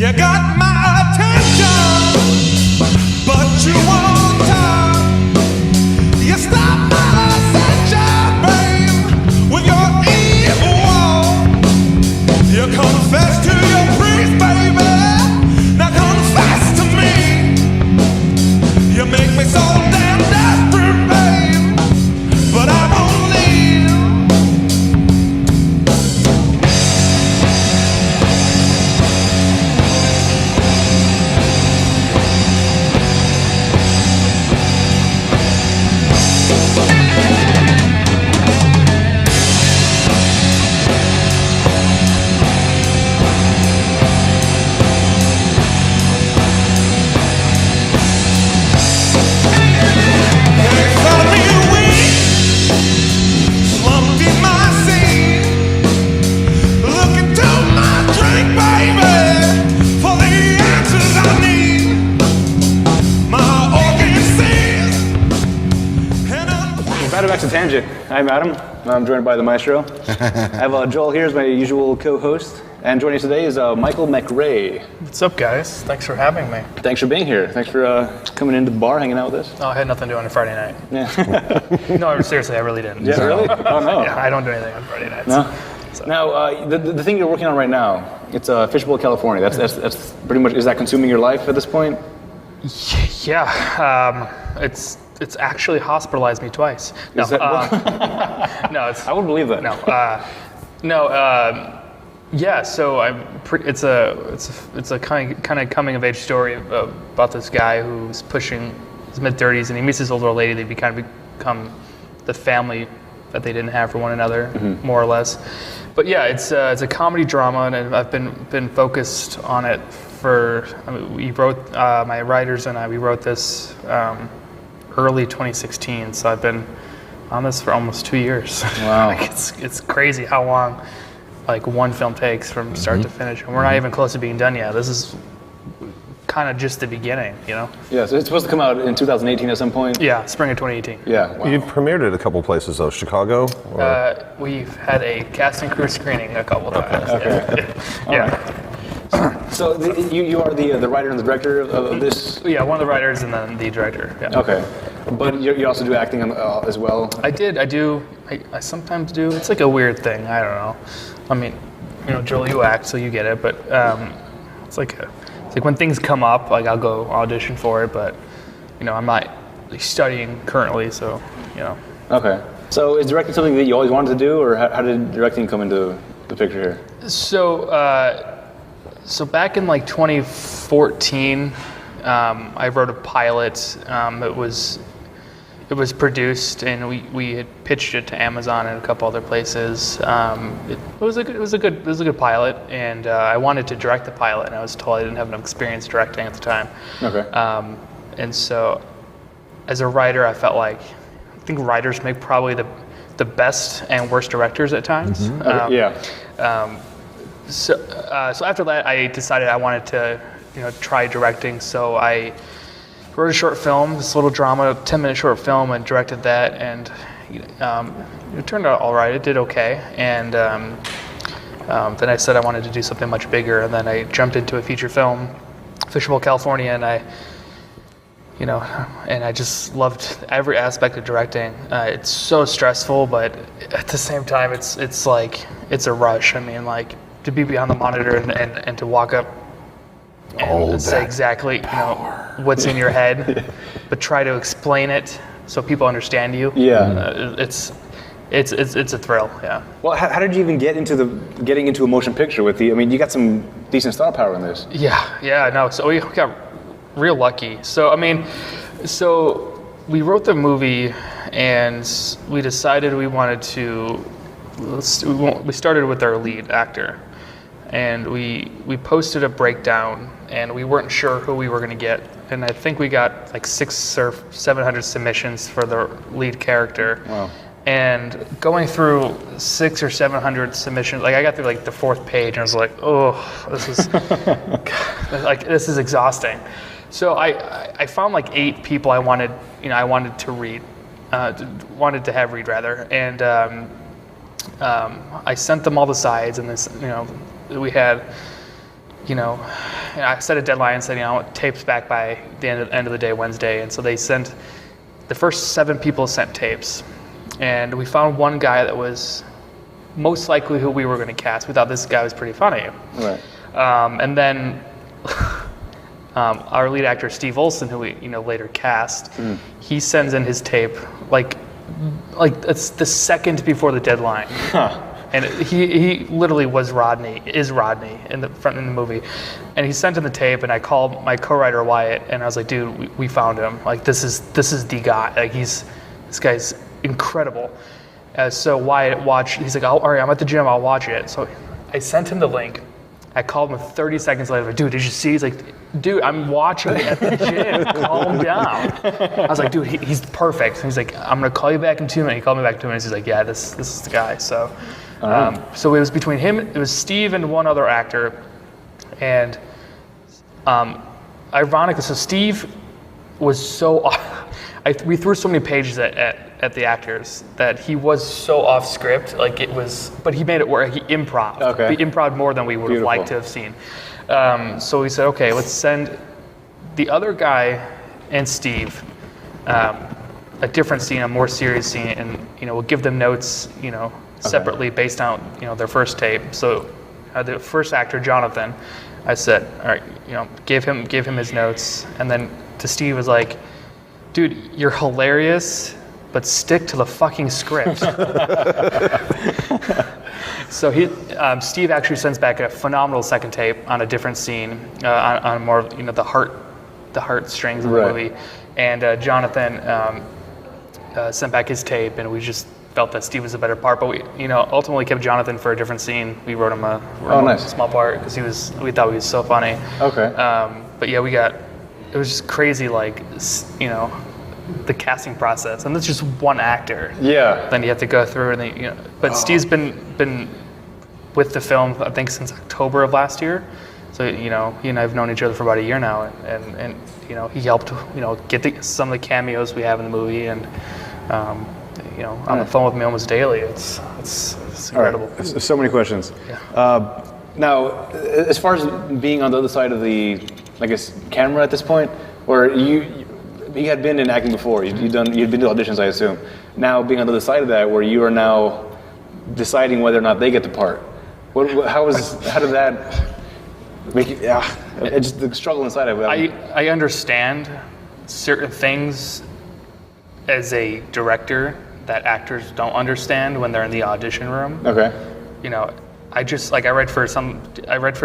You got my attention, but you won't talk. You stop my ascension, babe, with your evil walk. You confess to your priest, baby. Now confess to me. You make me so damn desperate, babe, but I won't leave. Back to Tangent. I'm Adam. I'm joined by the maestro. I have Joel here as my usual co-host. And joining us today is Michael MacRae. What's up, guys? Thanks for having me. Thanks for being here. Thanks for coming into the bar, hanging out with us. Oh, I had nothing to do on a Friday night. Yeah. No, seriously, I really didn't. Yeah, so. really? Oh, no. Yeah, I don't do anything on Friday nights. No? So. Now, the thing you're working on right now, it's Fishbowl California. That's pretty much, is that consuming your life at this point? Yeah. It's actually hospitalized me twice. No, no, it's. I wouldn't believe that. Yeah. So it's a kind of coming of age story about this guy who's pushing his mid-30s and he meets this older lady. They become the family that they didn't have for one another, more or less. But yeah, it's a comedy drama, and I've been focused on it for. We wrote my writers and we wrote this. Early 2016, so I've been on this for almost 2 years. Wow. Like it's crazy how long like one film takes from start to finish, and we're not even close to being done yet. This is kind of just the beginning, you know? Yeah, so it's supposed to come out in 2018 at some point? Yeah, spring of 2018. Yeah. Wow. You've premiered it a couple places though, Chicago? Or? We've had a cast and crew screening a couple times. Okay. Yeah. So you are the writer and the director of this? Yeah, one of the writers and then the director. Yeah. Okay. But you also do acting as well? I do. I sometimes do. It's like a weird thing. I don't know. I mean, you know, Joel, you act, so you get it. But it's like when things come up, like I'll go audition for it. But you know, I'm not studying currently, so you know. Okay. So is directing something that you always wanted to do, or how did directing come into the picture here? So back in like 2014, I wrote a pilot. It was produced, and we had pitched it to Amazon and a couple other places. It was a good pilot, and I wanted to direct the pilot, and I was told I didn't have enough experience directing at the time. Okay. And so, as a writer, I felt like I think writers make probably the best and worst directors at times. Okay. Yeah. So after that, I decided I wanted to, try directing. So I wrote a short film, this little drama, 10-minute short film, and directed that. And it turned out all right. It did okay. And then I said I wanted to do something much bigger. And then I jumped into a feature film, Fishbowl California, and I just loved every aspect of directing. It's so stressful, but at the same time, it's like it's a rush. I mean, like, to be behind the monitor and to walk up and say exactly what's in your head, but try to explain it so people understand you. Yeah, it's a thrill. Yeah. Well, how did you even get into getting into a motion picture with the? I mean, you got some decent star power in this. Yeah. No, so we got real lucky. So we wrote the movie, and we decided we wanted to. We started with our lead actor, and we posted a breakdown, and we weren't sure who we were going to get, and I think we got like 600 or 700 submissions for the lead character. Wow. And going through 600 or 700 submissions, like I got through like the fourth page, and I was like, oh, this is this is exhausting. So I found like 8 people I wanted to read, wanted to have read rather, and I sent them all the sides, and this we had I set a deadline and said, I want tapes back by the end of the day, Wednesday. And so they sent, the first 7 people sent tapes. And we found one guy that was most likely who we were going to cast. We thought this guy was pretty funny. Right. And then our lead actor, Steve Olson, who we later cast, he sends in his tape like it's the second before the deadline. Huh. And he literally is Rodney in the movie. And he sent in the tape, and I called my co-writer Wyatt, and I was like, dude, we found him. Like, this is the guy. Like, this guy's incredible. So Wyatt watched, he's like, all right, I'm at the gym, I'll watch it. So I sent him the link. I called him 30 seconds later, like, dude, did you see? He's like, dude, I'm watching it at the gym. Calm down. I was like, dude, he's perfect. And he's like, I'm going to call you back in 2 minutes. He called me back in 2 minutes. He's like, yeah, this is the guy. So so it was between him, it was Steve and one other actor. And ironically, so Steve was so we threw so many pages at the actors that he was so off script, like it was, but he made it work. He improv. Okay. He improv more than we would have liked to have seen. So we said, okay, let's send the other guy and Steve a different scene, a more serious scene, and we'll give them notes, separately based on their first tape. So the first actor, Jonathan, I said, all right, give him his notes, and then to Steve was like, dude, you're hilarious, but stick to the fucking script. So Steve actually sends back a phenomenal second tape on a different scene, on more the heartstrings of the movie, and Jonathan sent back his tape, and we just felt that Steve was a better part, but we ultimately kept Jonathan for a different scene. We wrote him a small part because we thought he was so funny. Okay. But yeah, it was just crazy, like the casting process, and that's just one actor. Yeah. Then you have to go through, and then But Steve's been with the film, I think, since October of last year. So he and I have known each other for about a year now, and he helped get some of the cameos we have in the movie, and on the phone with me almost daily. It's incredible. Right. So many questions. Yeah. Now, as far as being on the other side of the, I guess, camera at this point, or you had been in acting before. You'd been to auditions, I assume. Now, being on the other side of that, where you are now deciding whether or not they get the part. How did that make you? Yeah, it's just the struggle inside of it. I understand certain things as a director that actors don't understand when they're in the audition room. Okay. I read for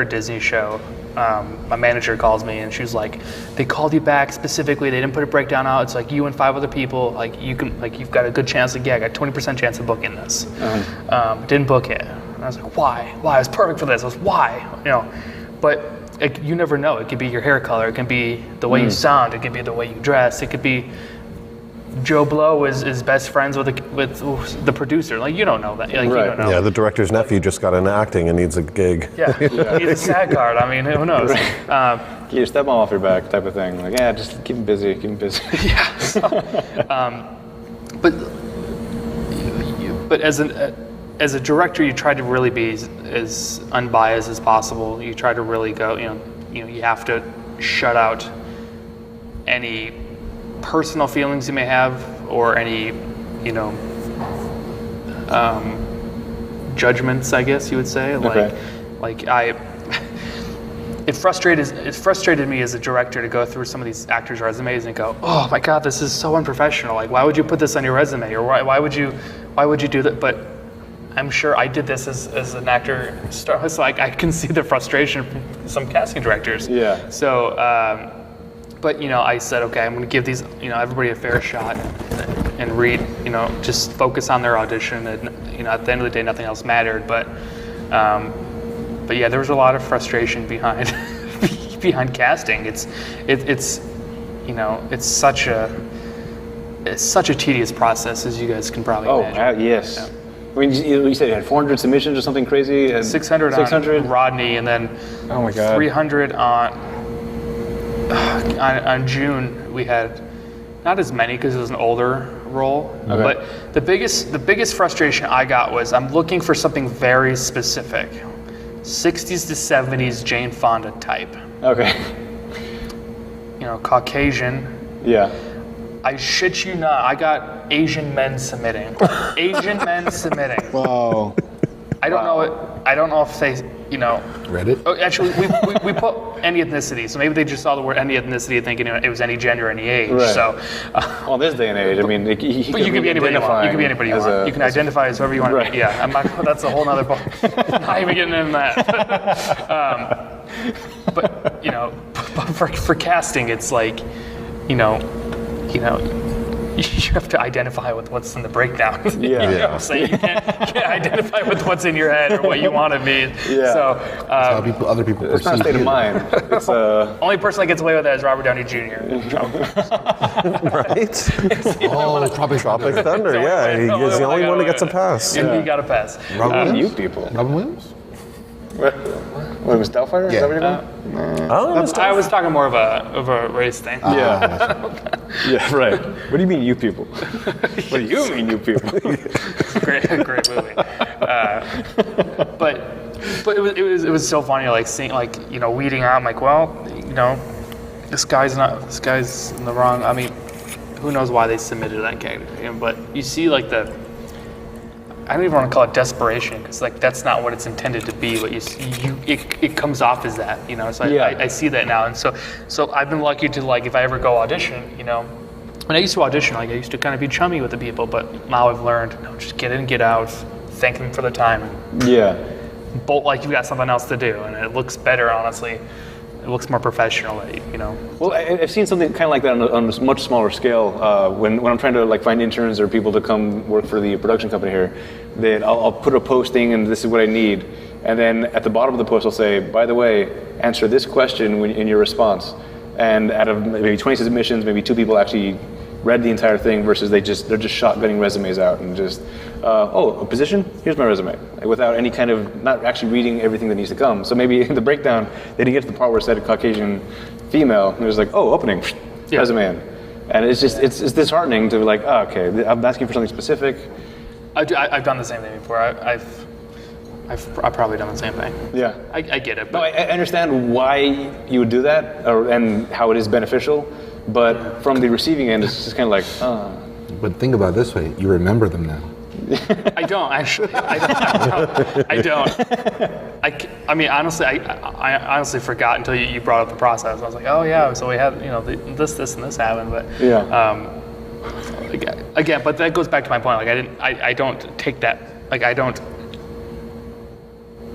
a Disney show. My manager calls me and she's like, they called you back specifically. They didn't put a breakdown out. It's like you and 5 other people. Like you've got a good chance. Like, yeah, I got 20% chance of booking this. Didn't book it. And I was like, why? It was perfect for this. I was why? But you never know. It could be your hair color. It can be the way you sound. It could be the way you dress. It could be Joe Blow is best friends with the producer. Like, you don't know that. Like, right. You don't know. Yeah, the director's nephew just got into acting and needs a gig. Yeah, he's a SAG card. I mean, who knows? Get your stepmom off your back type of thing. Like, yeah, just keep him busy. Yeah. So, but as a director, you try to really be as unbiased as possible. You try to really go. You have to shut out any personal feelings you may have, or any, judgments, I guess you would say. It frustrated me as a director to go through some of these actors' resumes and go, oh my God, this is so unprofessional. Like, why would you put this on your resume, or why would you do that? But I'm sure I did this as an actor, so I can see the frustration from some casting directors. Yeah. So. But I said, okay, I'm going to give these, everybody a fair shot, and read, just focus on their audition. And at the end of the day, nothing else mattered. But yeah, there was a lot of frustration behind casting. It's such a tedious process, as you guys can probably imagine. Yes. Yeah. I mean, you said you had 400 submissions or something crazy. And 600 on Rodney, and then 300 on June. We had not as many because it was an older role. Okay. But the biggest frustration I got was I'm looking for something very specific. 60s to 70s Jane Fonda type. Okay. You know, Caucasian. Yeah. I shit you not, I got Asian men submitting. Asian men submitting. Wow. I don't know it. I don't know if they, you know. Reddit? Oh, actually, we put any ethnicity, so maybe they just saw the word any ethnicity thinking it was any gender, any age. Right. So, Well, this day and age, I mean, but you can be anybody you want. You can be anybody you want. You can identify as whoever you want to Right. be. Yeah, I'm not. That's a whole nother book. Not even getting into that. But you know, for casting, it's like, you know, you have to identify with what's in the breakdown. Yeah. You know, so you can't identify with what's in your head or what you want to be. Yeah. So Other people It's not a perceive state of you. mind. It's only person that gets away with that is Robert Downey Jr. Right? Oh, Tropic Tropic Thunder. Thunder, yeah. He's the only one that gets a pass. You got to pass. Robin you Williams? people. Robin Williams? What was Doubtfire? Is Yeah. that what you mean? Oh, that's I was talking more of a race thing. Yeah. Yeah, right. What do you mean, you people? What do you mean, you people? great movie. But it was so funny, like seeing, like, you know, weeding out. I'm like, well, you know, this guy's in the wrong. I mean, who knows why they submitted that character? You know, but you see, like, I don't even want to call it desperation, because like that's not what it's intended to be. But it comes off as that, you know. So Yeah. I see that now, and so I've been lucky to, like, if I ever go audition, you know. When I used to audition, like, I used to kind of be chummy with the people, but now I've learned, no, just get in, get out, thank them for the time, and Yeah. bolt like you've got something else to do, and it looks better, honestly. It looks more professional, you know. Well, I've seen something kind of like that on a much smaller scale. When I'm trying to, like, find interns or people to come work for the production company here, that I'll put a posting and this is what I need, and then at the bottom of the post I'll say, by the way, answer this question in your response. And out of maybe 20 submissions, maybe 2 people actually read the entire thing, versus they're just shotgunning resumes out and just, a position? Here's my resume, without any kind of, not actually reading everything that needs to come. So maybe in the breakdown, they didn't get to the part where it said a Caucasian female, and it was like, opening, Yeah. resume in. And it's just, it's disheartening to be like, okay, I'm asking for something specific. I've done the same thing before. I've probably done the same thing. Yeah. I get it, No, but I understand why you would do that, and how it is beneficial, but from the receiving end, it's just kind of like, But think about it this way, you remember them now. I don't actually. I don't. I mean, honestly, I honestly forgot until you brought up the process. I was like, oh yeah, so we had, you know, this, and this happened, but yeah. Again, but that goes back to my point. Like, I don't take that. Like, I don't.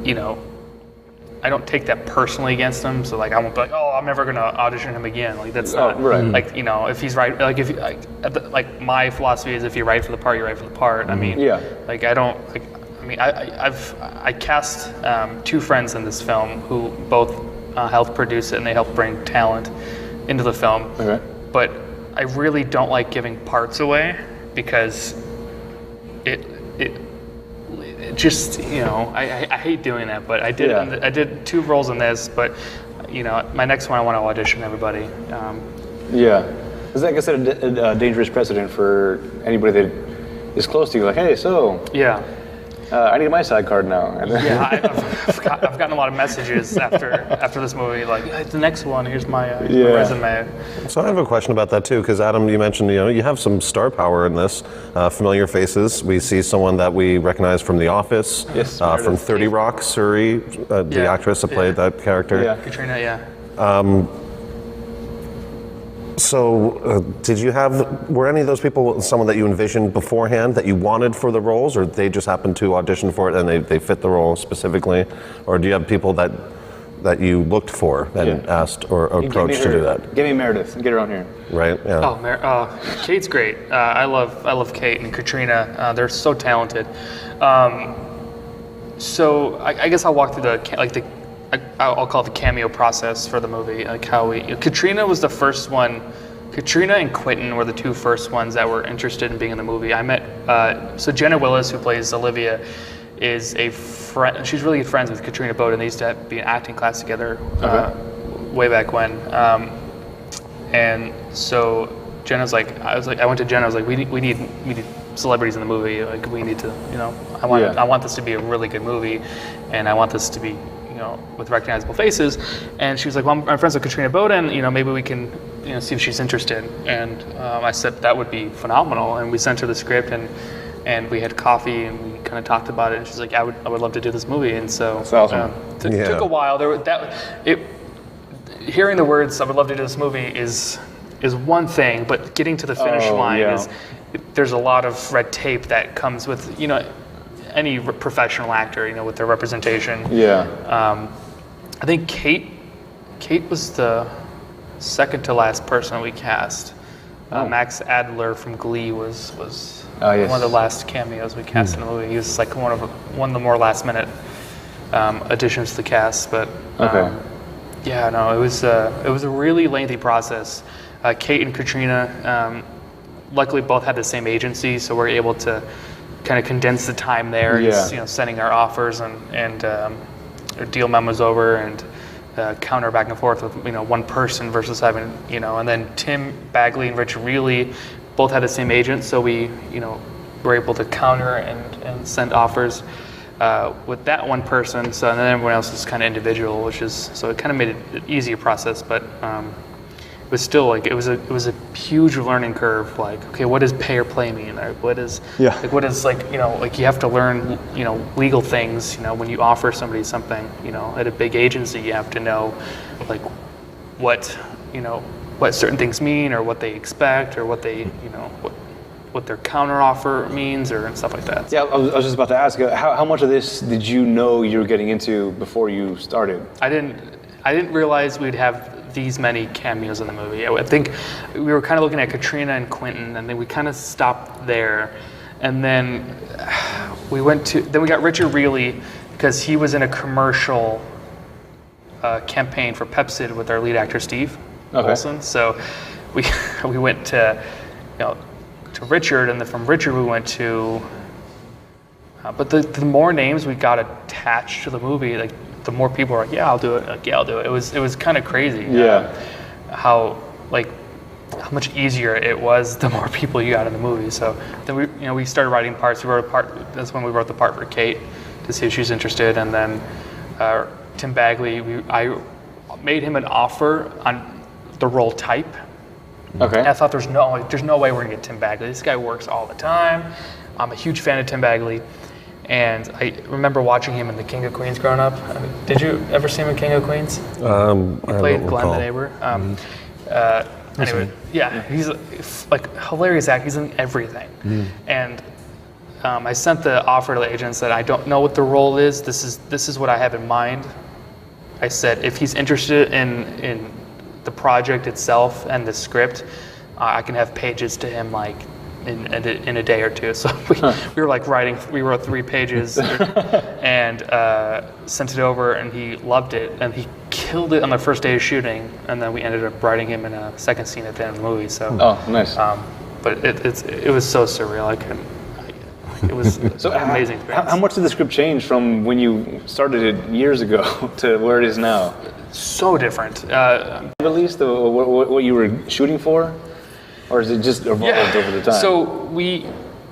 You know, I don't take that personally against him. So, like, I won't be like, oh, I'm never gonna audition him again. Like, that's not right. Like, you know, if he's right, like, if like my philosophy is, if you're right for the part, you're right for the part. I mean, Yeah. Like, I don't. Like, I mean, I cast 2 friends in this film who both helped produce it, and they helped bring talent into the film. Okay. But I really don't like giving parts away, because it just, you know, I hate doing that, but I did. Yeah. I did 2 roles in this, but, you know, my next one I want to audition everybody. Yeah. It's like I said, a dangerous precedent for anybody that is close to you. Like, hey, so Yeah. I need my side card now. And then, Yeah, I've gotten a lot of messages after this movie, like, hey, the next one, here's my resume. So I have a question about that too, because Adam, you mentioned, you know, you have some star power in this. Familiar faces. We see someone that we recognize from The Office, Yes, from Meredith. 30 Rock, Suri, the Yeah. actress that played that character. Yeah. Katrina, yeah. So, were any of those people someone that you envisioned beforehand that you wanted for the roles, or they just happened to audition for it and they fit the role specifically? Or do you have people that you looked for and asked or approached to do that? Give me Meredith and get her on here. Right? Yeah. Oh, Kate's great. I love Kate and Katrina. They're so talented. So I guess I'll walk through I'll call it the cameo process for the movie. Like how Katrina was the first one. Katrina and Quentin were the 2 first ones that were interested in being in the movie. I met, so Jenna Willis, who plays Olivia, is a friend. She's really good friends with Katrina Bowden. They used to be in acting class together way back when. And so Jenna's like, I went to Jenna. I was like, we need celebrities in the movie. Like we need to, Yeah. I want this to be a really good movie, and I want this to be, with recognizable faces. And she was like, well, I'm friends with Katrina Bowden, maybe we can, see if she's interested. And I said that would be phenomenal. And we sent her the script, and we had coffee, and we kind of talked about it. And she's like, I would love to do this movie. And so That's awesome. it took a while. Hearing the words, I would love to do this movie is one thing, but getting to the finish line is, there's a lot of red tape that comes with, any professional actor, with their representation. Yeah. I think Kate was the second to last person we cast. Max Adler from Glee was yes. one of the last cameos we cast in the movie. He was like one of the more last minute additions to the cast. But it was a really lengthy process. Kate and Katrina, luckily both had the same agency, so we're able to kind of condense the time there. Yeah. Sending our offers and deal memos over and counter back and forth with one person versus having and then Tim Bagley and Richard Reilly both had the same agent, so we were able to counter and send offers with that one person. So and then everyone else is kind of individual, so it kind of made it an easier process, but. It was still like it was a huge learning curve. Like, okay, what does pay or play mean? Like, what is you have to learn legal things. When you offer somebody something, at a big agency, you have to know like what certain things mean, or what they expect, or what they what their counter offer means, or stuff like that. Yeah, I was just about to ask, how much of this did you know you were getting into before you started? I didn't realize we'd have these many cameos in the movie. I think we were kind of looking at Katrina and Quentin, and then we kind of stopped there. And then we got Richard Reilly because he was in a commercial campaign for Pepsid with our lead actor Steve Olsen. So we went to Richard, and then from Richard we went to. But the more names we got attached to the movie, like the more people were like, yeah, I'll do it. Like, yeah, I'll do it. It was kind of crazy. Yeah. How much easier it was the more people you got in the movie. So then we started writing parts. We wrote a part. That's when we wrote the part for Kate to see if she's interested, and then Tim Bagley. I made him an offer on the role type. Okay. And I thought there's no way we're gonna get Tim Bagley. This guy works all the time. I'm a huge fan of Tim Bagley. And I remember watching him in The King of Queens growing up. Did you ever see him in King of Queens? He played Glenn the neighbor. Anyway, yeah, he's like hilarious actor. He's in everything. And I sent the offer to the agent and said, I don't know what the role is. This is what I have in mind. I said, if he's interested in the project itself and the script, I can have pages to him like in a day or two. So we were like we wrote 3 pages and sent it over, and he loved it, and he killed it on the first day of shooting, and then we ended up writing him in a second scene at the end of the movie. So nice. But it was so surreal. It was So an amazing experience. How much did the script change from when you started it years ago to where it is now? So different. At least what you were shooting for? Or is it just evolved over the time?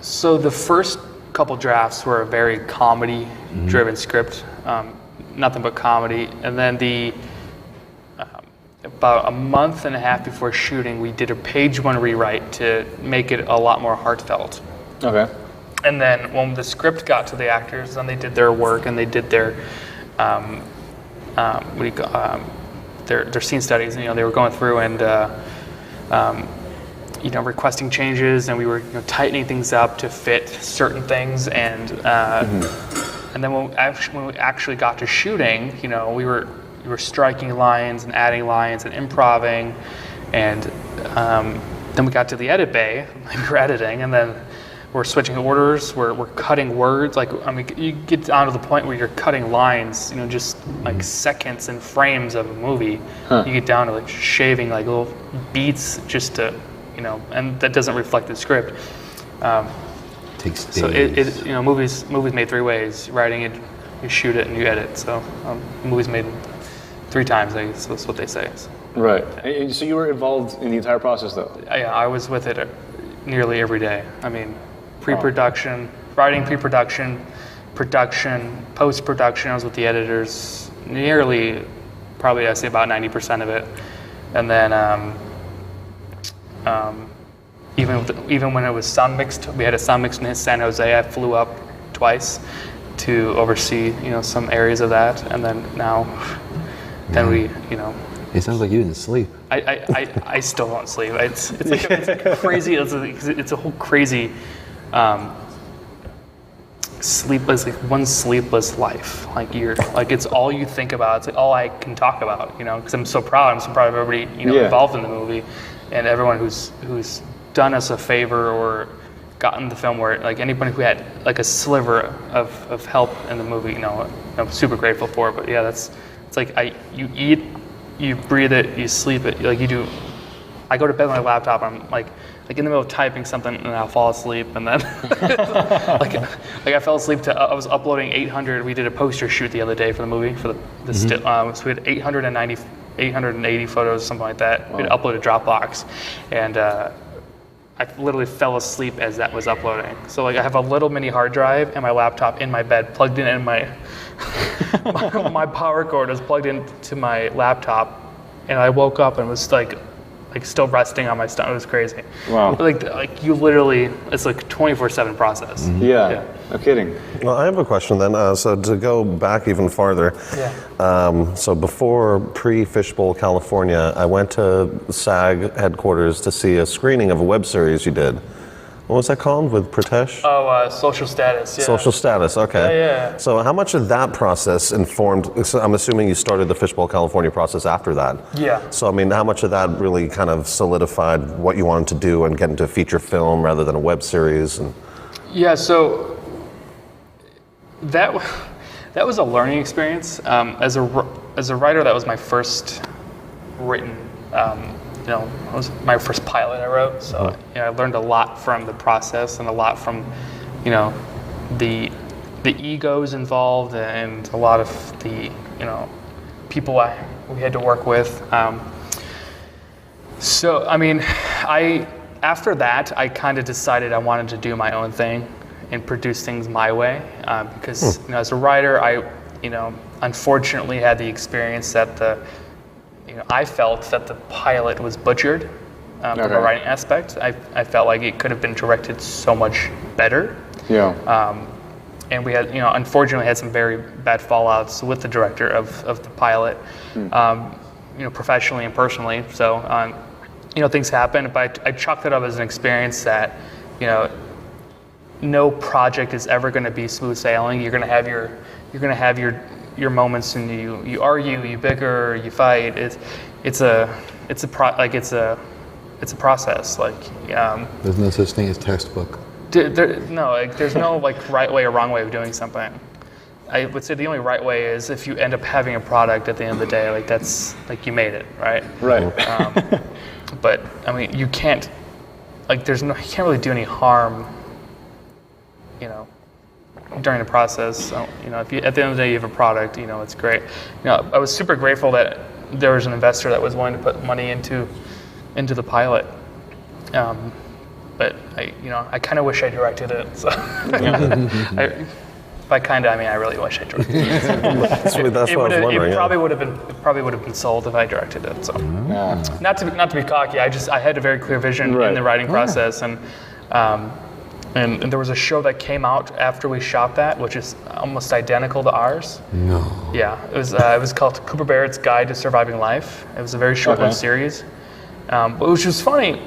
So the first couple drafts were a very comedy-driven script, nothing but comedy. And then about a month and a half before shooting, we did a page 1 rewrite to make it a lot more heartfelt. Okay. And then when the script got to the actors, then they did their work and they did their their scene studies. They were going through and. Requesting changes, and we were tightening things up to fit certain things, and and then when we actually got to shooting, we were striking lines and adding lines and improving, and then we got to the edit bay, we were editing, and then we're switching orders, we're cutting words, you get down to the point where you're cutting lines, just like seconds and frames of a movie. You get down to like shaving like little beats just to and that doesn't reflect the script. Takes days. So movies made 3 ways: writing it, you shoot it, and you edit. So movies made 3 times. I guess that's what they say. Right. And so you were involved in the entire process, though. I was with it nearly every day. I mean, pre-production, writing, pre-production, production, post-production. I was with the editors nearly, probably I'd say about 90% of it, and then even when it was sound mixed, we had a sound mix in San Jose. I flew up twice to oversee, some areas of that, and then then we, It sounds like you didn't sleep. I still don't sleep. It's like crazy. It's a whole crazy sleepless, one sleepless life. It's all you think about. It's like all I can talk about. Because I'm so proud. I'm so proud of everybody involved in the movie, and everyone who's done us a favor or gotten the film where anybody who had a sliver of help in the movie. I'm super grateful for. But yeah, it's like you eat. You breathe it, you sleep it, you do. I go to bed with my laptop, I'm in the middle of typing something and I'll fall asleep, and then I fell asleep I was uploading 800, we did a poster shoot the other day for the movie, for the still, so we had 880 photos, something like that. Wow. We had to upload a Dropbox, and I literally fell asleep as that was uploading. So I have a little mini hard drive and my laptop in my bed, plugged in, and my power cord was plugged into my laptop, and I woke up and was still resting on my stomach. It was crazy. Wow. You literally, it's 24/7 process. Mm-hmm. Yeah. No kidding. Well, I have a question then. So to go back even farther, so before pre-Fishbowl California, I went to SAG headquarters to see a screening of a web series you did. What was that called with Pritesh? Oh, Social Status. Yeah. Social Status. Okay. Yeah. So how much of that process informed? So I'm assuming you started the Fishbowl California process after that. Yeah. So how much of that really kind of solidified what you wanted to do and get into a feature film rather than a web series? And yeah. So that was a learning experience. As a writer, that was my first written. It was my first pilot I wrote, so I learned a lot from the process and a lot from, the egos involved and a lot of the, people we had to work with. After that, I kind of decided I wanted to do my own thing and produce things my way, because as a writer, I unfortunately had the experience that I felt that the pilot was butchered from a writing aspect. I felt like it could have been directed so much better. Yeah. And we had, unfortunately, had some very bad fallouts with the director of the pilot, professionally and personally. So, things happen. But I chalked it up as an experience that, no project is ever going to be smooth sailing. You're going to have your moments, and you argue, you bicker, you fight. It's a process. There's no such thing as textbook. There's no right way or wrong way of doing something. I would say the only right way is if you end up having a product at the end of the day, that's you made it, right? Right. But you can't you can't really do any harm, during the process. So, if you, at the end of the day you have a product, it's great. I was super grateful that there was an investor that was willing to put money into the pilot. But I kind of wish I directed it. So by kind of, I really wish I directed it. that's what I was wondering. It probably would have been sold if I directed it. So not to be cocky, I had a very clear vision in the writing process, and there was a show that came out after we shot that, which is almost identical to ours. No. Yeah, it was called Cooper Barrett's Guide to Surviving Life. It was a very short-lived series, which was funny.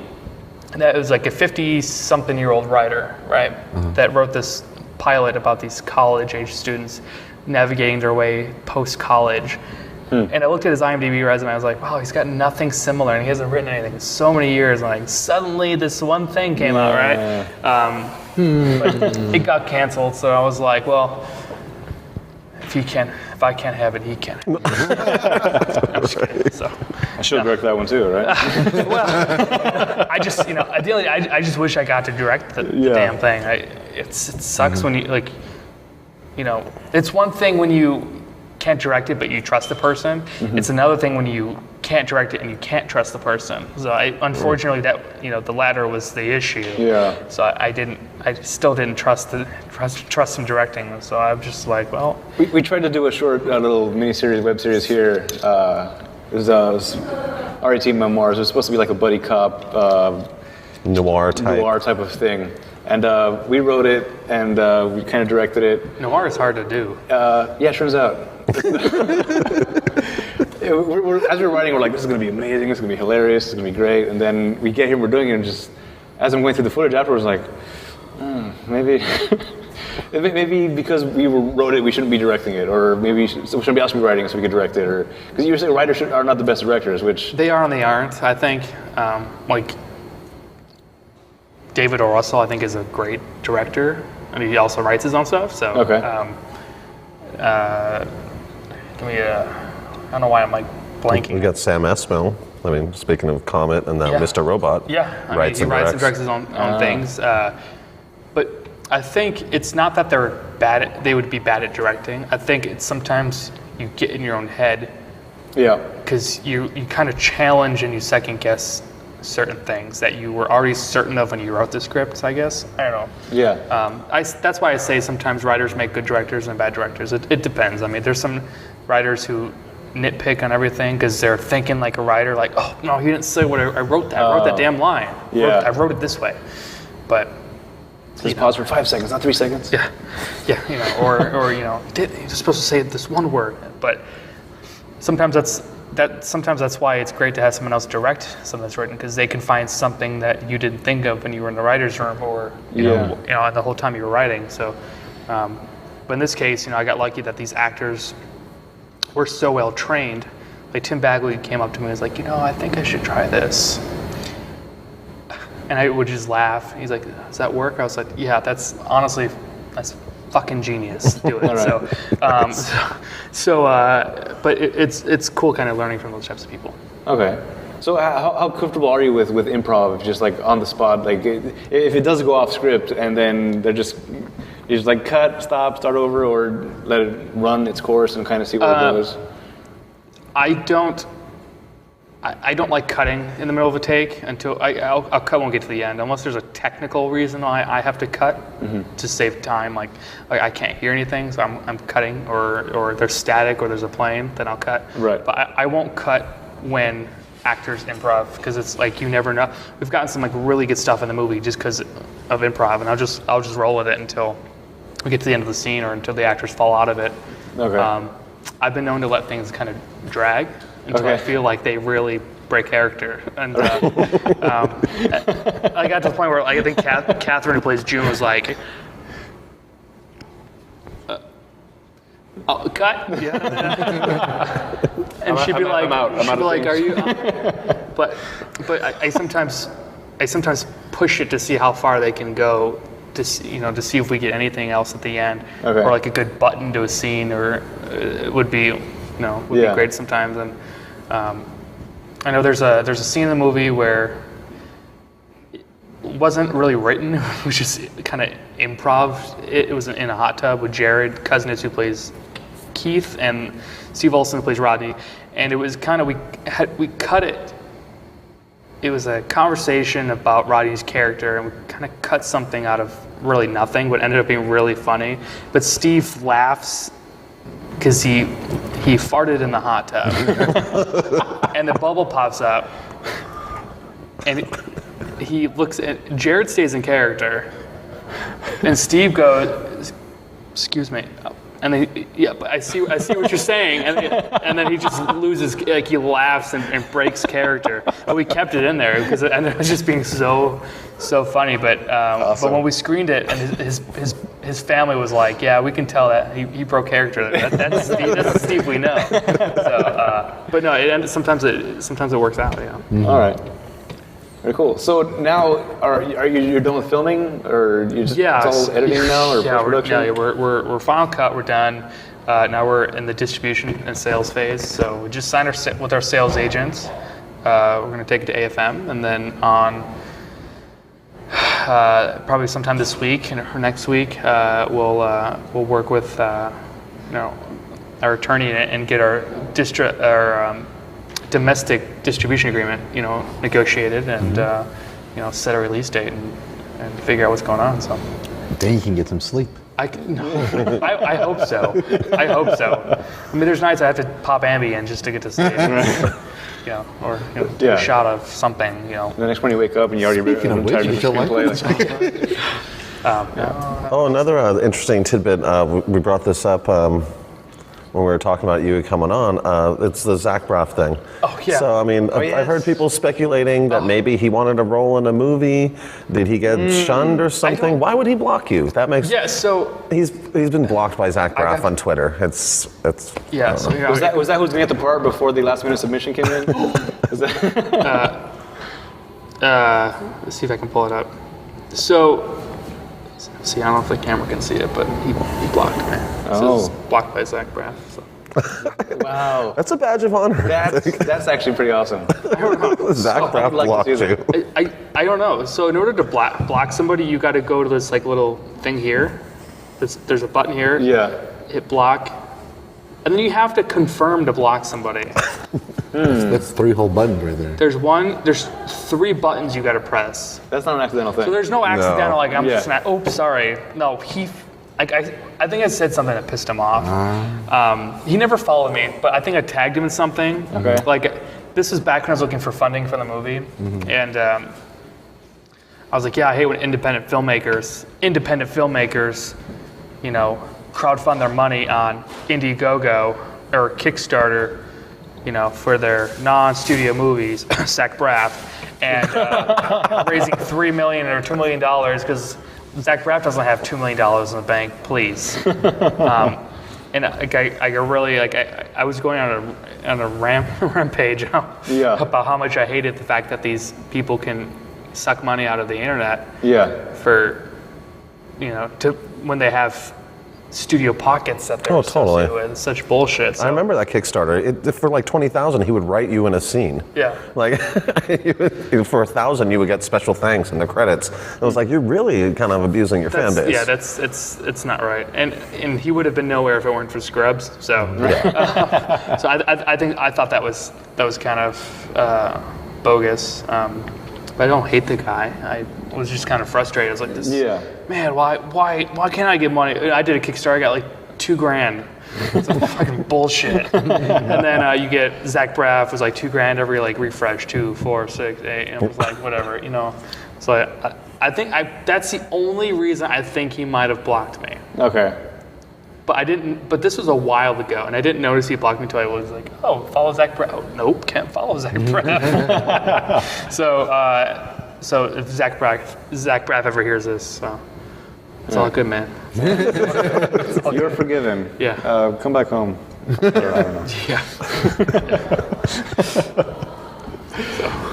That it was a 50-something-year-old writer, right, that wrote this pilot about these college-age students navigating their way post-college. And I looked at his IMDb resume. I was like, wow, he's got nothing similar, and he hasn't written anything in so many years. And suddenly, this one thing came out, right? But it got canceled, so I was like, well, if I can't have it, he can. I'm just kidding, so. I should have directed that one too, right? Well, I just, ideally, I just wish I got to direct the damn thing. It sucks when you it's one thing when you can't direct it, but you trust the person. It's another thing when you can't direct it and you can't trust the person. So unfortunately, that the latter was the issue. Yeah. So I still didn't trust him directing. So I'm just like, well, We tried to do a short little mini-series, web series here. It was RET Memoirs. It was supposed to be like a buddy cop Noir type of thing. And we wrote it, and we kind of directed it. noir is hard to do. Yeah, turns out. As we're writing, we're like, this is going to be amazing, this is going to be hilarious, this is going to be great. And then we get here, we're doing it, and just as I'm going through the footage afterwards, like, maybe maybe because we wrote it, we shouldn't be directing it, or maybe somebody else should be writing it so we could direct it, or because you were saying writers are not the best directors, which They are and they aren't. I think like David O. Russell, I think, is a great director, and he also writes his own stuff. So Okay. give me a. I don't know why I'm like blanking. We got Sam Esmail. I mean, speaking of Comet and Yeah. Mr. Robot. Yeah, I mean, he writes and directs his own things. But I think it's not that they're bad. They would be bad at directing. I think it's sometimes you get in your own head yeah, because you kind of challenge and you second guess certain things that you were already certain of when you wrote the script. I guess I don't know. yeah, That's why I say sometimes writers make good directors and bad directors. It depends. I mean, there's some writers who nitpick on everything because they're thinking like a writer, like, oh no, you didn't say what I wrote. I wrote that damn line. Yeah. I wrote it this way, but. just pause for 5 seconds, not 3 seconds. Yeah, or you're supposed to say this one word, but sometimes that's why it's great to have someone else direct something that's written because they can find something that you didn't think of when you were in the writer's room or you know the whole time you were writing. So, but in this case, I got lucky that these actors were so well trained. Like Tim Bagley came up to me and was like, I think I should try this. And I would just laugh. He's like, does that work? I was like, yeah, that's fucking genius. Do it. But it's cool kind of learning from those types of people. Okay. So how comfortable are you with improv, just like on the spot? Like if it does go off script and then you just like cut, stop, start over, or let it run its course and kind of see where it goes? I don't like cutting in the middle of a take until I'll cut when we get to the end, unless there's a technical reason why I have to cut to save time. Like I can't hear anything, so I'm cutting, or there's static, or there's a plane, then I'll cut. Right. But I won't cut when actors improv because it's like you never know. We've gotten some like really good stuff in the movie just because of improv, and I'll just roll with it until we get to the end of the scene or until the actors fall out of it. Okay. I've been known to let things kind of drag until I feel like they really break character. And I got to the point where I think Catherine, who plays June, was like, "Oh, cut." Yeah. And she'd be like, "Are you?" But I sometimes push it to see how far they can go. To see if we get anything else at the end, or like a good button to a scene, or it would be, be great sometimes. And I know there's a scene in the movie where it wasn't really written; it was just kind of improv. It was in a hot tub with Jared Kuznets, who plays Keith, and Steve Olsen, who plays Rodney. And it was kind of we cut it. It was a conversation about Rodney's character, and we kind of cut something out of really nothing, but ended up being really funny. But Steve laughs because he farted in the hot tub, and the bubble pops up, and he looks at Jared stays in character, and Steve goes, "Excuse me." And then, but I see what you're saying, and then he just loses, like he laughs and breaks character. But we kept it in there because it ended up just being so funny. But awesome. But when we screened it, and his family was like, "Yeah, we can tell that he broke character. That's Steve. That's Steve we know." So, but no, sometimes it works out. Yeah. Mm-hmm. All right. Very cool. So now, are you done with filming, or you just it's all editing now, or post-production? We're final cut. We're done. Now we're in the distribution and sales phase. So we just signed with our sales agents. We're going to take it to AFM, and then on probably sometime this week or next week, we'll work with our attorney and get our domestic distribution agreement, negotiated and set a release date and figure out what's going on. So Then you can get some sleep. I hope so. I hope so. I mean, there's nights I have to pop Ambien just to get to sleep. Or do a shot of something. The next morning you wake up and you already Speaking of which, you feel like Another interesting tidbit, we brought this up when we were talking about you coming on, it's the Zach Braff thing. Oh, yeah. So, I mean, I've heard people speculating that maybe he wanted a role in a movie. Did he get shunned or something? Why would he block you? That makes... Yeah, so... He's been blocked by Zach Braff on Twitter. It's Yeah, so... Was that who's going to get the part before the last minute submission came in? Is that... let's see if I can pull it up. So... See, I don't know if the camera can see it, but he blocked me. So it's blocked by Zach Braff. So. Wow. That's a badge of honor. That's actually pretty awesome. Zach Braff blocked you. I don't know. So in order to block somebody, you got to go to this little thing here. There's a button here. Yeah. Hit block. And then you have to confirm to block somebody. That's 3 whole buttons right there. There's 3 buttons you got to press. That's not an accidental thing. So there's no accidental, I'm Yeah. just not, oops, sorry. No, I think I said something that pissed him off. He never followed me, but I think I tagged him in something. Okay. This is back when I was looking for funding for the movie. And I was like, yeah, I hate when independent filmmakers, crowdfund their money on Indiegogo or Kickstarter, for their non-studio movies, Zach Braff, and raising $3 million or $2 million because Zach Braff doesn't have $2 million in the bank, please. And I was going on a rampage about how much I hated the fact that these people can suck money out of the internet. Yeah. For when they have studio pockets that they're associated with. It's such bullshit. So. I remember that Kickstarter. For like $20,000, he would write you in a scene. Yeah. Like for $1,000, you would get special thanks in the credits. I was like, you're really kind of abusing your fan base. Yeah, it's not right. And he would have been nowhere if it weren't for Scrubs. So so I thought that was kind of bogus. But I don't hate the guy. I was just kind of frustrated. I was like, man, why can't I get money? I did a Kickstarter, I got like $2,000. It's like fucking bullshit. And then you get Zach Braff was like $2,000 every refresh, 2, 4, 6, 8, and it was like whatever, So I think that's the only reason I think he might have blocked me. Okay. But I didn't. But this was a while ago, and I didn't notice he blocked me until I was like, "Oh, follow Zach Braff." Oh, nope, can't follow Zach Braff. So if Zach Braff ever hears this, it's all good, man. You're forgiven. Yeah. Come back home. Or, I don't know. Yeah.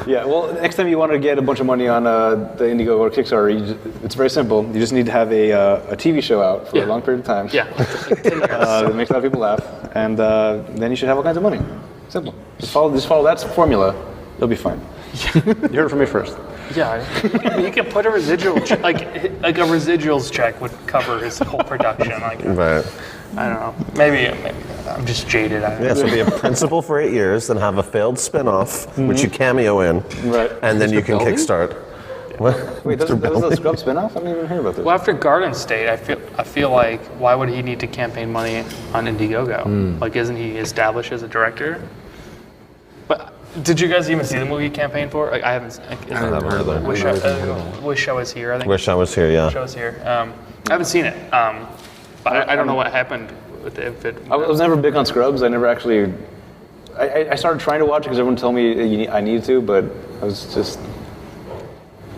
Yeah, well, next time you want to get a bunch of money on the Indiegogo or Kickstarter, it's very simple. You just need to have a TV show out for a long period of time. Yeah. Like 10 years. That makes a lot of people laugh, and then you should have all kinds of money. Simple. Just follow that formula. You'll be fine. You heard it from me first. Yeah, you can put a residual check, like a residuals check would cover his whole production. Right. I don't know. Maybe I'm just jaded. So be a principal for 8 years, then have a failed spin-off, which you cameo in, Right. and then you can kickstart. What? Wait, there's a Scrub spinoff? I didn't even hear about this. Well, after Garden State, I feel like why would he need to campaign money on Indiegogo? Like, isn't he established as a director? But did you guys even see the movie he campaigned for? Like, I haven't. I haven't heard of that. Wish I Was Here. I think. Wish I Was Here, yeah. Wish I Was Here. I haven't seen it. But I don't know what happened with it. I was never big on Scrubs. I never actually. I started trying to watch it because everyone told me I needed to, but I was just.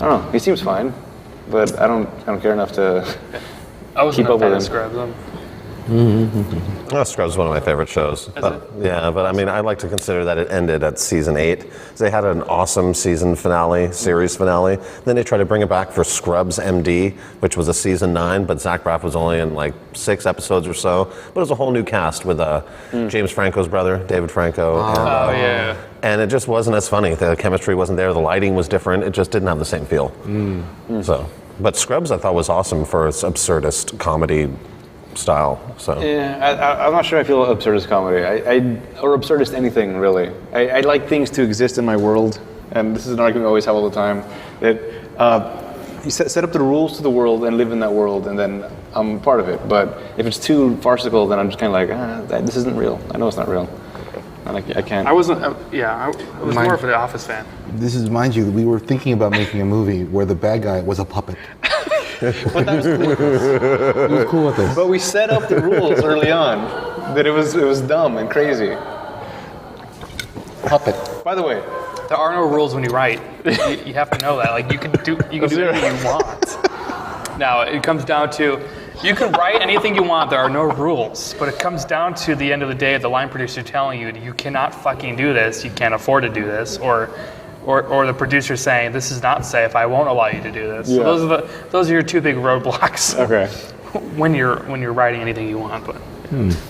I don't know. He seems fine, but I don't care enough to keep up with him. Scrubs. Scrubs is one of my favorite shows. Yeah, but I mean, I like to consider that it ended at season 8. They had an awesome series finale. Then they tried to bring it back for Scrubs MD, which was a season 9, but Zach Braff was only in like 6 episodes or so. But it was a whole new cast with James Franco's brother, David Franco. And it just wasn't as funny. The chemistry wasn't there. The lighting was different. It just didn't have the same feel. But Scrubs I thought was awesome for its absurdist comedy style. So Yeah, I'm not sure I feel absurdist comedy. Or absurdist anything, really. I like things to exist in my world, and this is an argument I always have all the time, that you set up the rules to the world and live in that world, and then I'm part of it. But if it's too farcical, then I'm just kind of like, this isn't real. I know it's not real. I can't. I wasn't. I was more of an Office fan. This is, mind you, we were thinking about making a movie where the bad guy was a puppet. But that was cool. He was cool with this. But we set up the rules early on that it was dumb and crazy. Puppet. By the way, There are no rules when you write. You have to know that. Like you can do anything you want. Now it comes down to you can write anything you want. There are no rules, but it comes down to the end of the day, the line producer telling you you cannot fucking do this. You can't afford to do this, or the producer saying this is not safe. I won't allow you to do this. Yeah. So those are your two big roadblocks. okay. When you're writing anything you want, but.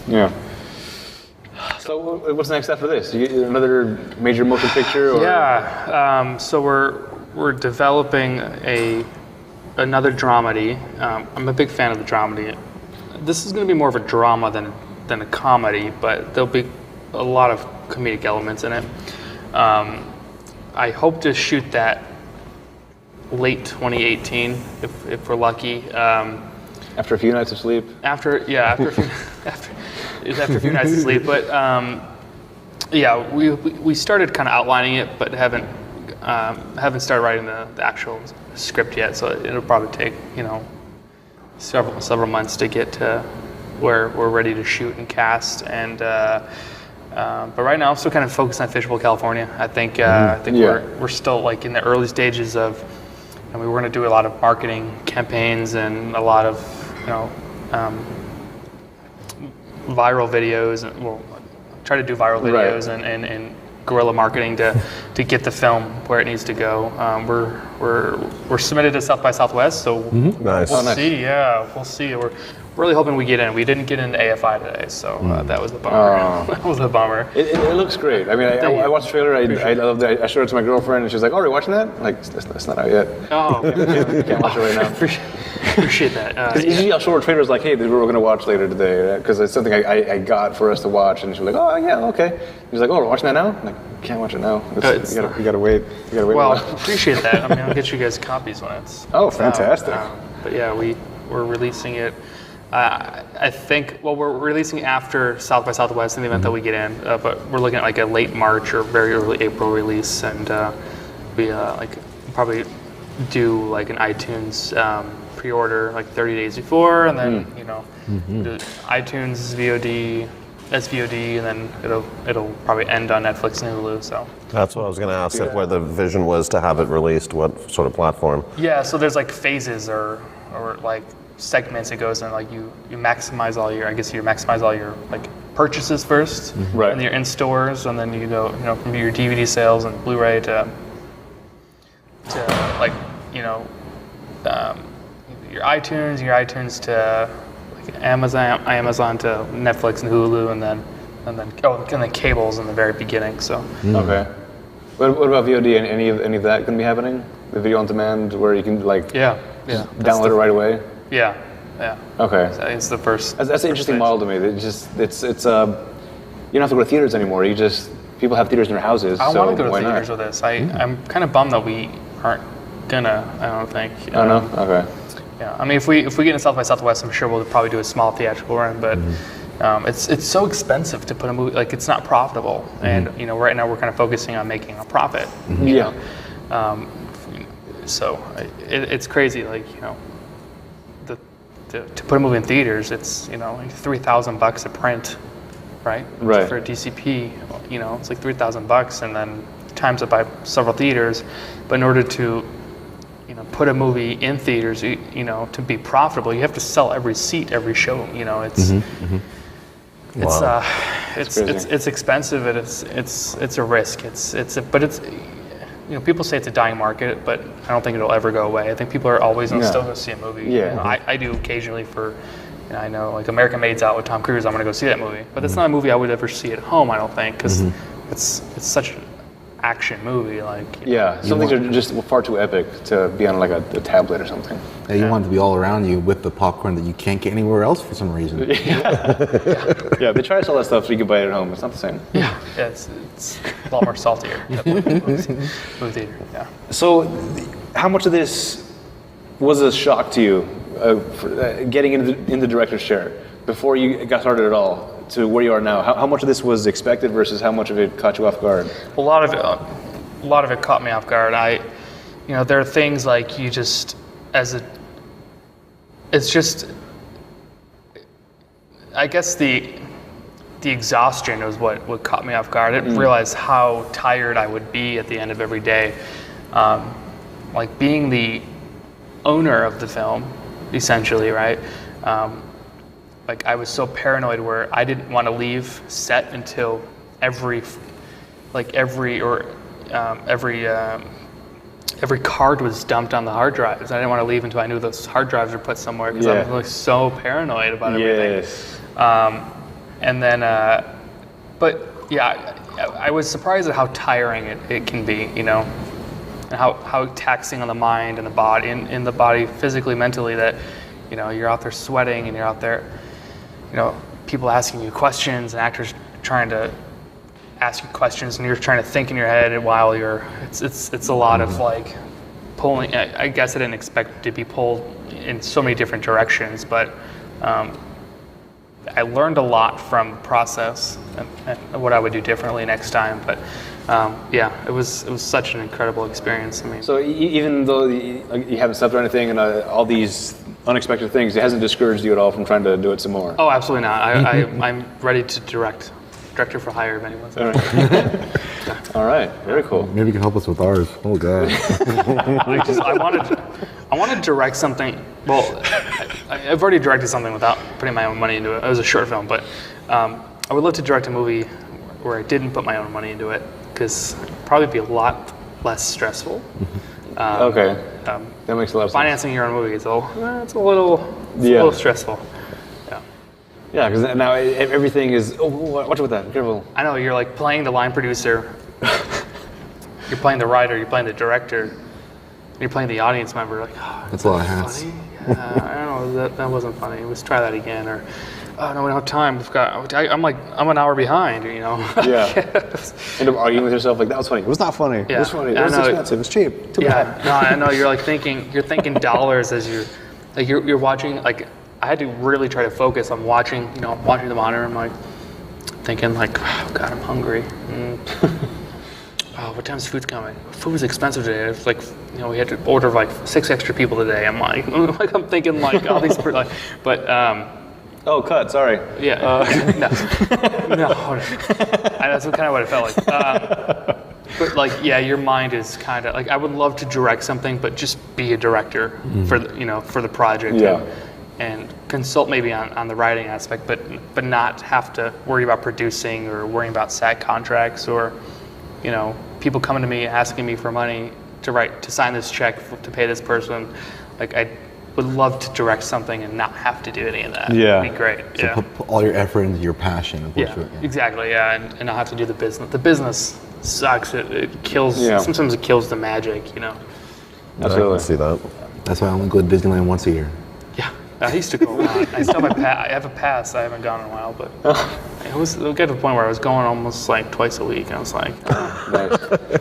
Yeah. So what's next after this? You get another major motion picture? Or? Yeah. So we're developing another dramedy. I'm a big fan of the dramedy. This is going to be more of a drama than a comedy, but there'll be a lot of comedic elements in it. I hope to shoot that late 2018, if we're lucky. After a few nights of sleep? After a few nights of sleep, but we started kind of outlining it, but haven't started writing the actual script yet. So it'll probably take several months to get to where we're ready to shoot and cast. And but right now I'm still kind of focused on Fishbowl, California. I think we're still like in the early stages of. And we're going to do a lot of marketing campaigns and a lot of viral videos, and we'll try to do viral videos and guerrilla marketing to get the film where it needs to go. We're submitted to South by Southwest, so Nice. we'll see. Yeah, we'll see. We're really hoping we get in. We didn't get into AFI today, so that was a bummer. That was a bummer. It looks great. I mean, I watched the trailer. I loved it. I showed it to my girlfriend, and she was like, "Oh, are you watching that?" I'm like, that's not out yet. Oh, Can't watch it right now. appreciate that. Because usually I'll show her trailers like, "Hey, this is what we're gonna watch later today," because it's something I got for us to watch, and she was like, "Oh yeah, okay." She's like, "Oh, we're watching that now?" I'm like, "Can't watch it now. You gotta wait. You gotta wait." Well, a while. appreciate that. I mean, I'll get you guys copies when it's. Oh, fantastic. But yeah, we're releasing it. I think, we're releasing after South by Southwest in the event that we get in, but we're looking at like a late March or very early April release, and we probably do like an iTunes pre-order like 30 days before, and then do iTunes VOD, SVOD, and then it'll probably end on Netflix and Hulu. So that's what I was going to ask, if where the vision was to have it released, what sort of platform? yeah, so there's like phases or like segments it goes in, like you maximize all your like purchases first, Right. and you're in stores, and then you go from your DVD sales and Blu-ray to like your iTunes to like Amazon to Netflix and Hulu, and then cables in the very beginning. So Okay. What about VOD? Any of that going to be happening? The video on demand, where you can like download it right away. Yeah. Okay. I think it's the first. That's an interesting model to me. It's you don't have to go to theaters anymore. People have theaters in their houses. I so want to go to why theaters not? with this. I'm kind of bummed that we aren't gonna. I don't think. I don't know. Okay. Yeah. I mean, if we get in South by Southwest, I'm sure we'll probably do a small theatrical run, but it's so expensive to put a movie. Like, it's not profitable, and right now we're kind of focusing on making a profit. you know. So it's crazy. Like to put a movie in theaters, it's like $3,000 a print, right? Right. For a DCP, it's like $3,000, and then times it by several theaters. But in order to put a movie in theaters, to be profitable, you have to sell every seat, every show. It's expensive, and it's a risk. People say it's a dying market, but I don't think it'll ever go away. I think people are always still going to see a movie. Yeah. I do occasionally I know like American Made's out with Tom Cruise. I'm going to go see that movie, but that's not a movie I would ever see at home. I don't think, because it's such an action movie. Like, Yeah, some things are just far too epic to be on like a tablet or something. Yeah, you want it to be all around you with the popcorn that you can't get anywhere else for some reason. Yeah, they try to sell that stuff so you can buy it at home. It's not the same. yeah, it's a lot more saltier. Movie theater. Yeah. So, how much of this was a shock to you, getting in the director's chair before you got started at all, to where you are now? How much of this was expected versus how much of it caught you off guard? A lot of it caught me off guard. There are things like you just it's just, I guess the exhaustion was what caught me off guard. I didn't realize how tired I would be at the end of every day. Like being the owner of the film, essentially, right? Like I was so paranoid where I didn't want to leave set until every card was dumped on the hard drives. I didn't want to leave until I knew those hard drives were put somewhere because I was like so paranoid about everything. Yes. And then, but yeah, I was surprised at how tiring it can be, you know, and how taxing on the mind and the body, in the body, physically, mentally, that, you know, you're out there sweating and you're out there, you know, people asking you questions and actors trying to ask you questions and you're trying to think in your head while it's a lot of like pulling. I guess I didn't expect to be pulled in so many different directions, but I learned a lot from the process and what I would do differently next time. But yeah, it was such an incredible experience. I mean, So even though you haven't slept or anything and all these unexpected things, it hasn't discouraged you at all from trying to do it some more? oh, absolutely not. I'm ready to direct. Director for hire if anyone's All right. All right, very cool. Maybe you can help us with ours. Oh God. I wanted to direct something. Well, I've already directed something without putting my own money into it. It was a short film, but I would love to direct a movie where I didn't put my own money into it, because it'd probably be a lot less stressful. Okay, that makes a lot of sense. Financing your own movie is a little stressful. Yeah. Yeah, because now everything is, watch with that, be careful. I know, you're like playing the line producer, you're playing the writer, you're playing the director, and you're playing the audience member. Like, oh, That's a lot of hats. funny? I don't know, that wasn't funny. Let's try that again. Or, oh no, we don't have time. I'm an hour behind. You know. Yeah. End up arguing with yourself like, that was funny. It was not funny. It was funny. It was expensive. It was cheap. Too bad. No, I know. You're like thinking dollars as you're watching. Like, I had to really try to focus on watching. You know, I'm watching the monitor. I'm like thinking like, oh God, I'm hungry. Oh, what time's food's coming? Food was expensive today. It's like, you know, we had to order like 6 extra people today. I'm like I'm thinking like all these, but Oh, cut, sorry. yeah, no. That's kind of what it felt like. But like, yeah, your mind is kind of like, I would love to direct something, but just be a director for the project. Yeah. And consult maybe on the writing aspect, but not have to worry about producing or worrying about SAG contracts or, you know, people coming to me asking me for money to sign this check to pay this person. Like, I would love to direct something and not have to do any of that. Yeah. It'd be great. So Yeah. put all your effort into your passion. And Yeah, exactly. Yeah, and not have to do the business. The business sucks. It kills. Yeah. Sometimes it kills the magic. You know. Absolutely. I can see that. That's why I only go to Disneyland once a year. Yeah, I used to go a lot. I still have I have a pass. I haven't gone in a while, but it'll get to the point where I was going almost like twice a week. I was like, Nice.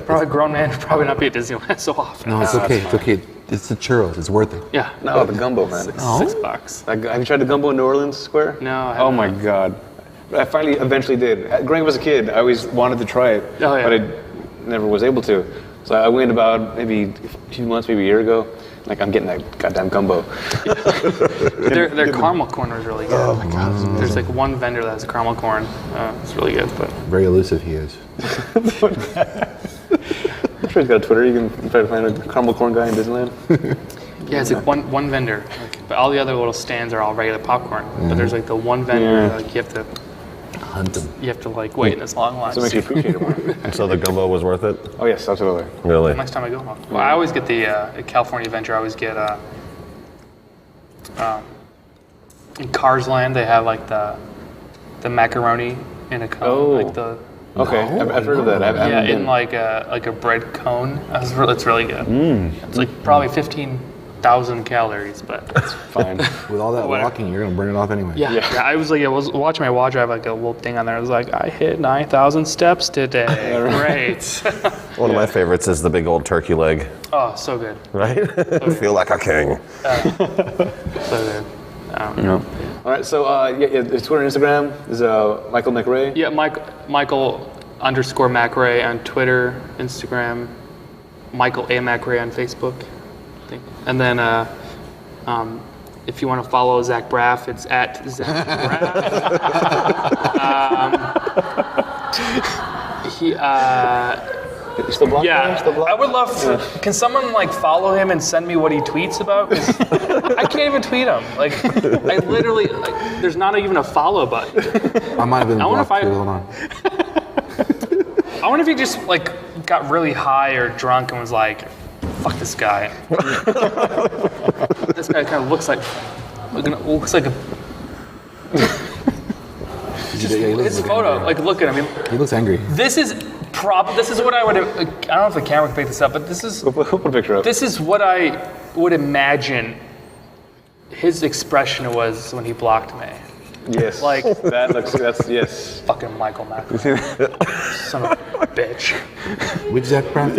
probably a grown man, probably not be at Disneyland so often. No, it's okay. It's okay. It's the churros. It's worth it. Yeah. No, the gumbo, man. $6. Have you tried the gumbo in New Orleans Square? No, I Oh haven't. my God. I finally eventually did. Growing up as a kid, I always wanted to try it, Oh, yeah. but I never was able to. So I went about maybe a few months, maybe a year ago. Like, I'm getting that goddamn gumbo. Their caramel corn is really good. Oh my God. There's like one vendor that has caramel corn. It's really good, but Very elusive he is. I'm sure he's got a Twitter. You can try to find a caramel corn guy in Disneyland. yeah, it's like one vendor. Like, but all the other little stands are all regular popcorn. But there's like the one vendor Yeah. that, like, Hunt them. you have to like wait in this long line. So it makes you appreciate it more. So the gumbo was worth it? Oh yes, absolutely. Really? Next time I go. Well, I always get the California Adventure. I always get in Cars Land. They have like the macaroni in a cone, Oh. like the Okay, I've heard of that. I haven't Yeah, been. in like a bread cone. It's really good. It's like probably 15,000 calories, but it's Fine. With all that walking, you're gonna burn it off anyway. yeah. I was watching my watch. I have like a little thing on there. I was like, I hit 9,000 steps today. Great. One of my favorites is the big old turkey leg, Oh, so good. right? Feel like a king. So good. All right, so Twitter and Instagram is Michael MacRae. Yeah, Michael _ MacRae on Twitter, Instagram, Michael A. MacRae on Facebook, I think. And then if you want to follow Zach Braff, it's at Zach Braff. You still blocked Yeah, him? Still blocked? I would love to. Can someone like follow him and send me what he tweets about? 'Cause I can't even tweet him. Like, I literally, there's not even a follow button. I might have been I wonder blocked if too. Hold on. I wonder if he just like got really high or drunk and was like, "Fuck this guy." This guy kind of looks like a. He looks His photo, angry. like, look at him. He looks angry. This is what I would. I don't know if the camera can pick this up, but this is. We'll put a picture up. This is what I would imagine his expression was when he blocked me. Yes. Like- that's yes. Fucking Michael MacRae. Son of a bitch. Which Zach Braff?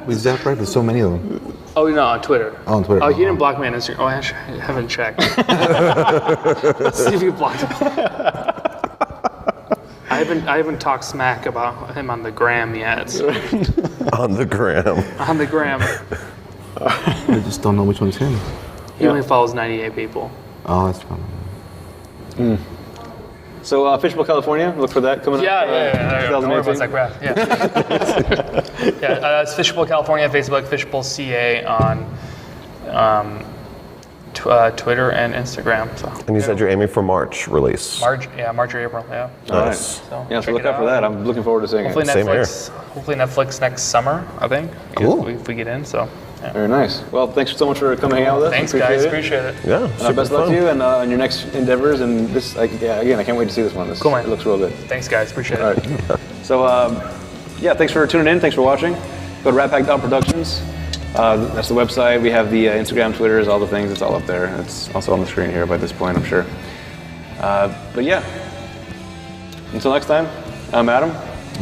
Which Zach Braff? There's so many of them. Oh, no, on Twitter. Oh, on Twitter. Oh, he didn't block me on Instagram. Oh, actually, I haven't checked. Let's see if he blocked me. I haven't talked smack about him on the gram yet. So. On the gram. On the gram. I just don't know which one's him. He only follows 98 people. Oh, that's fun. So Fishbowl California, look for that coming up. Yeah. Don't worry about 2018. Zach Braff. Yeah. It's Fishbowl California, Facebook, Fishbowl CA on Twitter and Instagram. So. And you said you're aiming for March release. March or April, yeah. Nice. So Yeah, so check look it out for that. I'm looking forward to seeing Hopefully it. Same Netflix next summer, I think. Cool. If we get in, so. Yeah. Very nice. Well, thanks so much for coming hang out with us. Thanks, guys. Appreciate it. Yeah, super Best luck fun. to you and on your next endeavors. And this, again, I can't wait to see this one. Cool, man. It looks real good. Thanks, guys. Appreciate it. All right. So, thanks for tuning in. Thanks for watching. Go to ratpack.productions. That's the website. We have the Instagram, Twitters, all the things. It's all up there. It's also on the screen here by this point, I'm sure. But yeah, until next time, I'm Adam.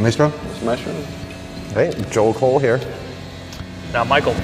Maestro? This is Maestro. Hey, Joel Cole here. Now, Michael.